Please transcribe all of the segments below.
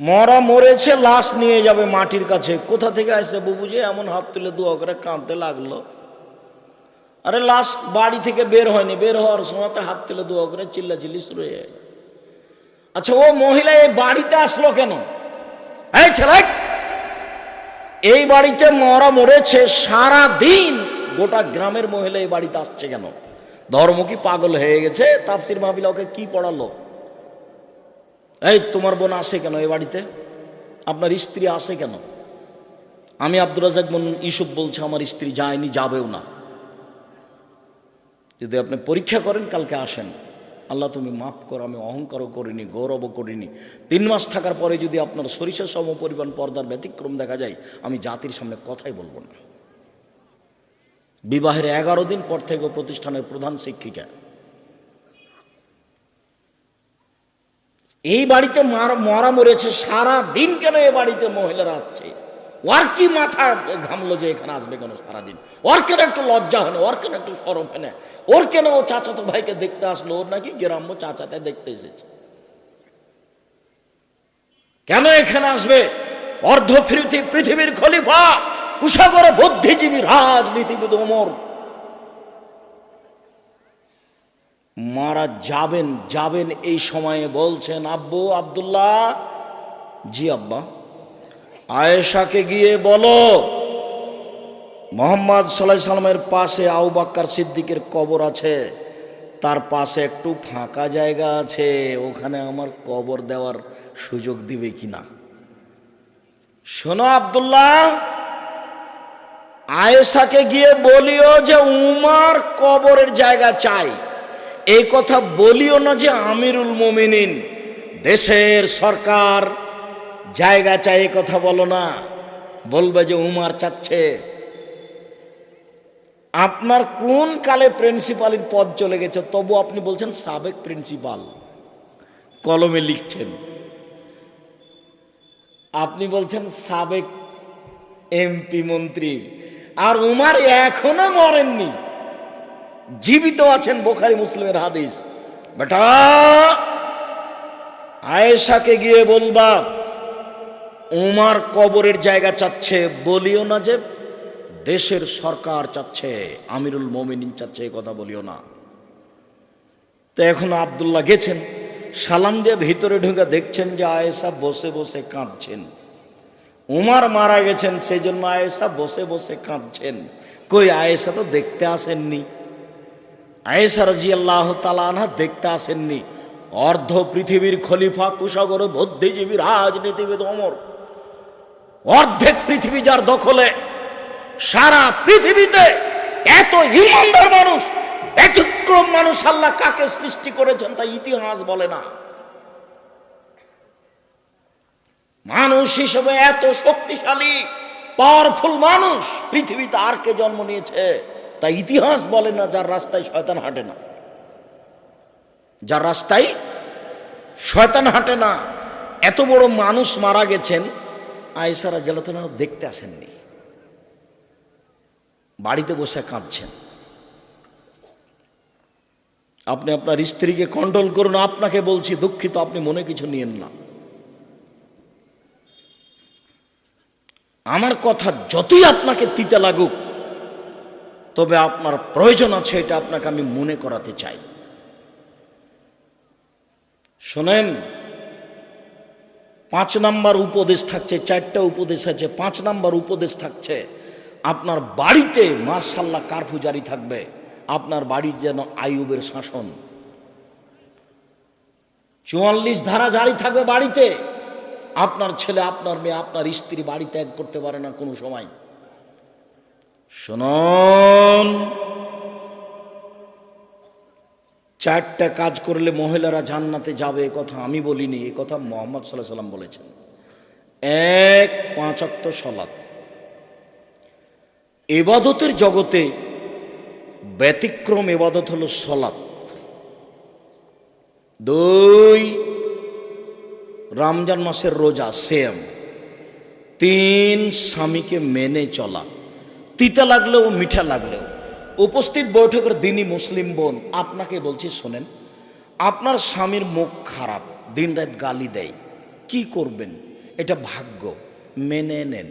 মরা মরেছে, লাশ নিয়ে যাবে মাটির কাছে। কোথা থেকে আসছে বুবুজি? এমন হাত তুলে দোয়া করে কাঁদতে লাগলো। আরে লাশ বাড়ি থেকে বের হয়নি, বের হওয়ার সময় হাত তুলে দোয়া করে চিল্লাচিল্লি শুরু হয়ে যায়। আচ্ছা, ও মহিলা এই বাড়িতে আসলো কেন? এই ছেলে, এই বাড়িতে মরা মরেছে, সারা দিন গোটা গ্রামের মহিলা এই বাড়িতে আসছে কেন? ধর্ম কি পাগল হয়ে গেছে? তাফসির মাহফিলে ওকে কি পড়ালো? এই তোমার বোন আসে কেন এই বাড়িতে? আপনার স্ত্রী আসে কেন? আমি আব্দুর রাজ্জাক ইউসুফ বলছি, আমার স্ত্রী যায়নি, যাবেও না। যদি আপনি পরীক্ষা করেন কালকে আসেন। আল্লাহ তুমি মাফ করো, আমি অহংকারও করিনি, গৌরবও করিনি। 3 মাস থাকার পরে যদি আপনার সরিষা সম পরিমাণ পর্দার ব্যতিক্রম দেখা যায়, আমি জাতির সামনে কথাই বলবো না। বিবাহের 11 দিন পর থেকে প্রতিষ্ঠানের প্রধান শিক্ষিকা। এই বাড়িতে মরা মরেছে, সারা দিন কেন এ বাড়িতে মহিলারা আসছে? ওর কি মাথা ঘামলো যে এখানে আসবে কেন সারাদিন? ওর কেন একটু লজ্জা হয় না? ওর কেন একটু শরম হয় না? ওর কেন ও চাচাতো ভাইকে দেখতে আসলো? ওর নাকি গ্রাম্য চাচাতে দেখতে এসেছে, কেন এখানে আসবে? অর্ধ পৃথিবীর খলিফা, কুশাগর বুদ্ধিজীবী, রাজনীতিবিদ ওমর মারা যাবেন এই সময়ে বলছেন, আব্বু আব্দুল্লাহ, জি আব্বা, আয়েশাকে গিয়ে বলো মোহাম্মদ সাল্লাল্লাহু আলাইহি সাল্লামের পাশে আবু বকর সিদ্দিকের কবর আছে, তার পাশে একটু ফাঁকা জায়গা আছে, ওখানে আমার কবর দেওয়ার সুযোগ দিবে কিনা। শোনো আব্দুল্লাহ, আয়েশাকে গিয়ে বলিও যে উমর কবরের জায়গা চাই। এই কথা বলিও না যে আমিরুল মুমিনিন, দেশের সরকার জায়গা চাই, এই কথা বলো না। বলবে যে উমর চাচ্ছে। আপনার কোন কালে প্রিন্সিপালের পদ চলে গেছে, তবু আপনি বলছেন সাবেক প্রিন্সিপাল, কলমে লিখছেন। আপনি বলছেন সাবেক এমপি মন্ত্রী, আর উমর এখনো মরেননি, জীবিত আছেন। বুখারী মুসলিমের হাদিস। বেটা, আয়েশাকে গিয়ে বলবা উমর কবরের জায়গা চাচ্ছে, বলিও না যে দেশের সরকার চাচ্ছে, আমিরুল মুমিনিন চাচ্ছে, এই কথা বলিও না। তো এখন আব্দুল্লাহ গেছেন, সালাম দিয়ে ভিতরে ঢুকে দেখছেন যে আয়েশা বসে বসে কাঁদছেন। উমর মারা গেছেন, সেই জন্য আয়েশা বসে বসে কাঁদছেন। কই, আয়েশা তো দেখতে আসেননি। আয়েশা রাদিয়াল্লাহু তাআলা আনহা দেখতে আসেননি। অর্ধ পৃথিবীর খলিফা, কুশাগর বুদ্ধিজীবী, রাজনীতিবিদ ওমর, অর্ধেক পৃথিবী যার দখলে, সারা পৃথিবীতে এত ঈমানদার মানুষ, ব্যতিক্রম মানুষ আল্লাহ কাকে সৃষ্টি করেছেন তা ইতিহাস বলে না। মানুষ হিসেবে এত শক্তিশালী পাওয়ারফুল মানুষ পৃথিবীতে আর কে জন্ম নিয়েছে তা ইতিহাস বলে না। যার রাস্তায় শয়তান হাঁটে না, যার রাস্তায় শয়তান হাঁটে না, এত বড় মানুষ মারা গেছেন, আয়েশা রাদিয়াল্লাহু আনহা দেখতে আসেননি, বাড়িতে বসে কাঁদছেন। আপনি আপনার স্ত্রীকে কন্ট্রোল করুন। আপনাকে বলছি, দুঃখিত, আপনি মনে কিছু নিয়েন না। আমার কথা যতই আপনাকে তিতে লাগুক, তবে আপনার প্রয়োজন আছে, এটা আপনাকে আমি মনে করাতে চাই। শোনেন, 5 নাম্বার উপদেশ থাকছে, 4টা উপদেশ আছে। 5 নাম্বার উপদেশ থাকছে, আপনার বাড়িতে মাশাআল্লাহ কারফিউ জারি থাকবে। আপনার বাড়ির যেন আইয়ুবের শাসন, 44 ধারা জারি থাকবে বাড়িতে। আপনার ছেলে, আপনার মেয়ে, আপনার স্ত্রী বাড়ি ত্যাগ করতে পারে না কোনো সময়। শুনুন, 4টা কাজ করলে মহিলারা জান্নাতে যাবে, এ কথা আমি বলিনি, এ কথা মুহাম্মদ সাল্লাল্লাহু আলাইহি সাল্লাম বলেছেন। 1, 5 ওয়াক্ত সালাত। ইবাদতের জগতে ব্যতিক্রম ইবাদত হলো সালাত। 2, রমজান মাসের রোজা, সেম। 3, স্বামীকে মেনে চলা, তিতা লাগলেও মিঠা লাগলেও। উপস্থিত বৈঠকের দিনই মুসলিম বোন, আপনাকে বলছি শোনেন, আপনার স্বামীর মুখ খারাপ, দিন রাত গালি দেয়, কি করবেন? এটা ভাগ্য, মেনে নেন।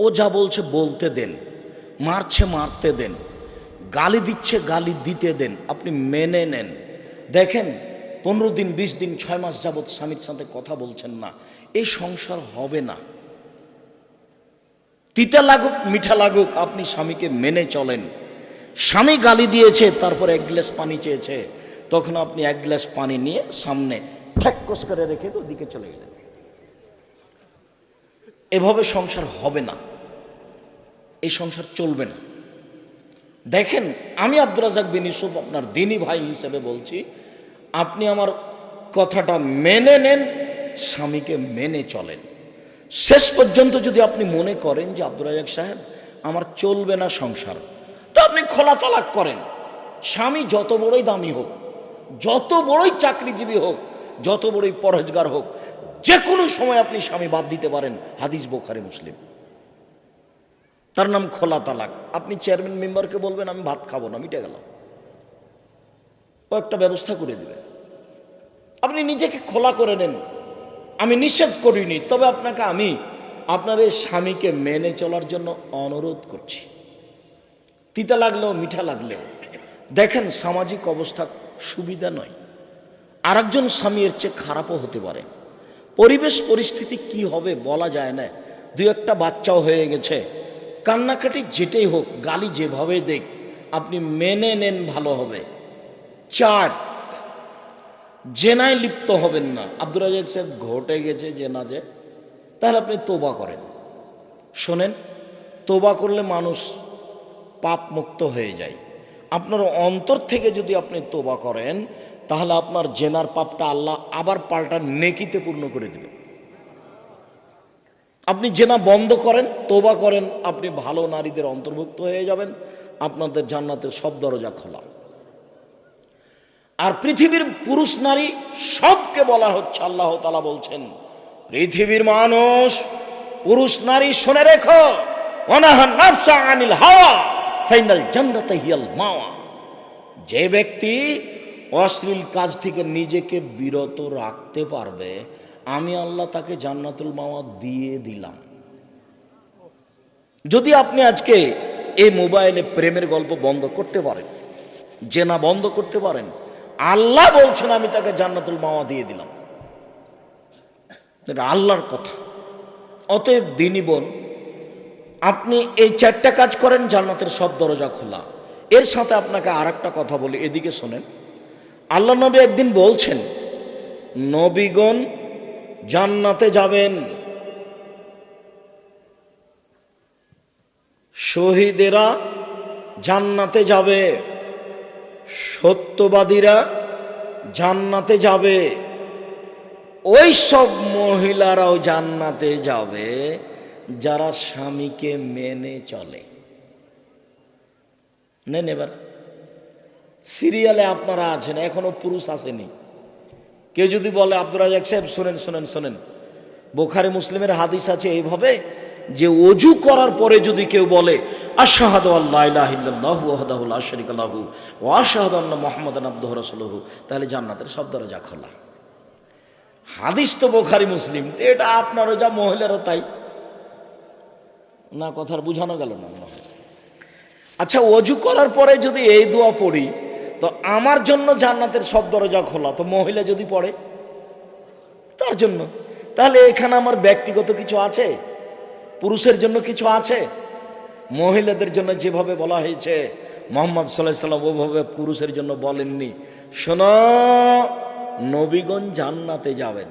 ও যা বলছে বলতে দেন, মারছে মারতে দেন, গালি দিচ্ছে গালি দিতে দেন, আপনি মেনে নেন। দেখেন 15 দিন 20 দিন 6 মাস যাবৎ স্বামীর সাথে কথা বলছেন না, এই সংসার হবে না। তিতা লাগুক মিঠা লাগুক, আপনি স্বামীকে মেনে চলেন। স্বামী গালি দিয়েছে, তারপর 1 গ্লাস পানি চেয়েছে, তখন আপনি 1 গ্লাস পানি নিয়ে সামনে ঠ্যাক্কস করে রেখে ওদিকে চলে গেলেন। এভাবে সংসার হবে না, এই সংসার চলবে না। দেখেন, আমি আব্দুর রাজ্জাক বিন ইউসুফ আপনার দিনী ভাই হিসেবে বলছি, আপনি আমার কথাটা মেনে নেন, স্বামীকে মেনে চলেন। শেষ পর্যন্ত যদি আপনি মনে করেন যে আব্দুর রাজ্জাক সাহেব আমার চলবে না সংসার, তো আপনি খোলা তালাক করেন। স্বামী যত বড়ই দামি হোক, যত বড়ই চাকরিজীবী হোক, যত বড়ই পরহেজগার হোক, যে কোনো সময় আপনি স্বামী বাদ দিতে পারেন। হাদিস বুখারী মুসলিম, তার নাম খোলা তালাক। আপনি চেয়ারম্যান মেম্বারকে বলবেন আমি ভাত খাবো না, মিটে গেল, ও একটা ব্যবস্থা করে দিবে। আপনি নিজেকে খোলা করে নেন। আমি নিষেধ করিনি, তবে আপনাকে আমি আপনার এই স্বামীকে মেনে চলার জন্য অনুরোধ করছি, তিতা লাগলেও মিঠা লাগলেও। দেখেন, সামাজিক অবস্থা সুবিধা নয়, আরেকজন স্বামী এর চেয়ে খারাপও হতে পারে। পরিবেশ পরিস্থিতি কি হবে বলা যায় না। 2-1টা বাচ্চাও হয়ে গেছে, কান্নাকাটি যেটাই হোক, গালি যেভাবে দেখ, আপনি মেনে নেন, ভালো হবে। 4, জেনায় লিপ্ত হবেন না। আব্দুর রাজ্জাক সাহেব ঘটে গেছে জেনা, যে তাহলে আপনি তোবা করেন। শোনেন, তোবা করলে মানুষ পাপ মুক্ত হয়ে যায়। আপনার অন্তর থেকে যদি আপনি তোবা করেন, তাহলে আপনার জেনার পাপটা আল্লাহ আবার পাল্টা নেকিতে পূর্ণ করে দেবে। আপনি জেনা বন্ধ করেন, তোবা করেন, আপনি ভালো নারীদের অন্তর্ভুক্ত হয়ে যাবেন, আপনাদের জান্নাতের সব দরজা খোলা। আর পৃথিবীর পুরুষ নারী সবকে বলা হচ্ছে, আল্লাহ তাআলা বলছেন, পৃথিবীর মানুষ পুরুষ নারী শুনে রেখো, ওয়ানাহান নাফসা আনিল হাওয়া ফাইনাল জান্নাতা হিয়াল মাওয়া। যে ব্যক্তি অশ্লীল কাজ থেকে নিজেকে বিরত রাখতে পারবে, আমি আল্লাহ তাকে জান্নাতুল মাওয়া দিয়ে দিলাম। যদি আপনি আজকে এই মোবাইলে প্রেমের গল্প বন্ধ করতে পারেন, জেনা বন্ধ করতে পারেন, আল্লাহ বলছেন আমি তাকে জান্নাতুল মাওয়া দিয়ে দিলাম। এটা আল্লাহর কথা। অতএব দিনী বোন, আপনি এই 4টা কাজ করেন, জান্নাতের সব দরজা খোলা। এর সাথে আপনাকে আরেকটা কথা বলি, এদিকে শোনেন। আল্লাহ নবী একদিন বলছেন, নবীগণ জান্নাতে যাবেন, শহীদেরা জান্নাতে যাবে, সত্যবাদীরা জান্নাতে যাবে, ওই সব মহিলারাও জান্নাতে যাবে যারা স্বামীকে মেনে চলে। নেন, এবার সিরিয়ালে আপনারা আছেন, এখনো পুরুষ আসেনি। কেউ যদি বলে আব্দুর রাজ্জাক সাহেব শোনেন শোনেন শোনেন, বুখারী মুসলিমের হাদিস আছে এইভাবে যে ওযু করার পরে যদি কেউ বলে আশহাদু আল্লা ইলাহা ইল্লাল্লাহু ওয়াহদাহু লা শারীকা লাহু ওয়া আশহাদু আন্না মুহাম্মাদান আবদুহু ওয়া রাসূলুহু, তাহলে জান্নাতের সব দরজা খোলা। হাদিস তো বুখারী মুসলিম, এটা আপনারও যা মহিলারও তাই না। কথার বুঝানো গেল না? আচ্ছা, ওযু করার পরে যদি এই দোয়া পড়ি, তো আমার জন্য জান্নাতের সব দরজা খোলা, তো মহিলা যদি পড়ে তার জন্য, তাহলে এখানে আমার ব্যক্তিগত কিছু আছে, পুরুষের জন্য কিছু আছে? মহিলাদের জন্য যেভাবে বলা হয়েছে মুহাম্মদ সাল্লাল্লাহু আলাইহি সাল্লাম ওভাবে পুরুষের জন্য বলেননি। শোনো, নবীগণ জান্নাতে যাবেন,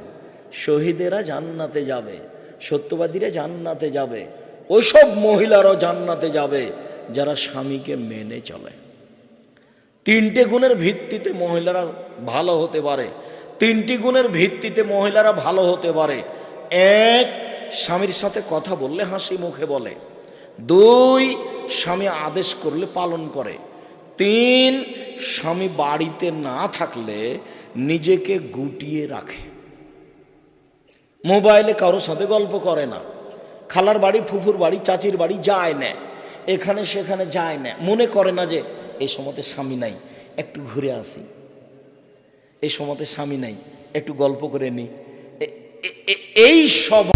শহীদেরা জান্নাতে যাবে, সত্যবাদীরা জান্নাতে যাবে, ওইসব মহিলারাও জান্নাতে যাবে যারা স্বামীকে মেনে চলে। 3টে গুণের ভিত্তিতে মহিলারা ভালো হতে পারে, 3টি গুণের ভিত্তিতে মহিলারা ভালো হতে পারে। 1, স্বামীর সাথে কথা বললে হাসি মুখে বলে। 2, স্বামী আদেশ করলে পালন করে। 3, স্বামী বাড়িতে না থাকলে নিজেকে গুটিয়ে রাখে, মোবাইলে কারোর সাথে গল্প করে না, খালার বাড়ি ফুফুর বাড়ি চাচির বাড়ি যায় না, এখানে সেখানে যায় না, মনে করে না যে এই সময়তে স্বামী নাই, একটু ঘুরে আসি, এই সময়তে স্বামী নাই, একটু গল্প করে নি। এই সব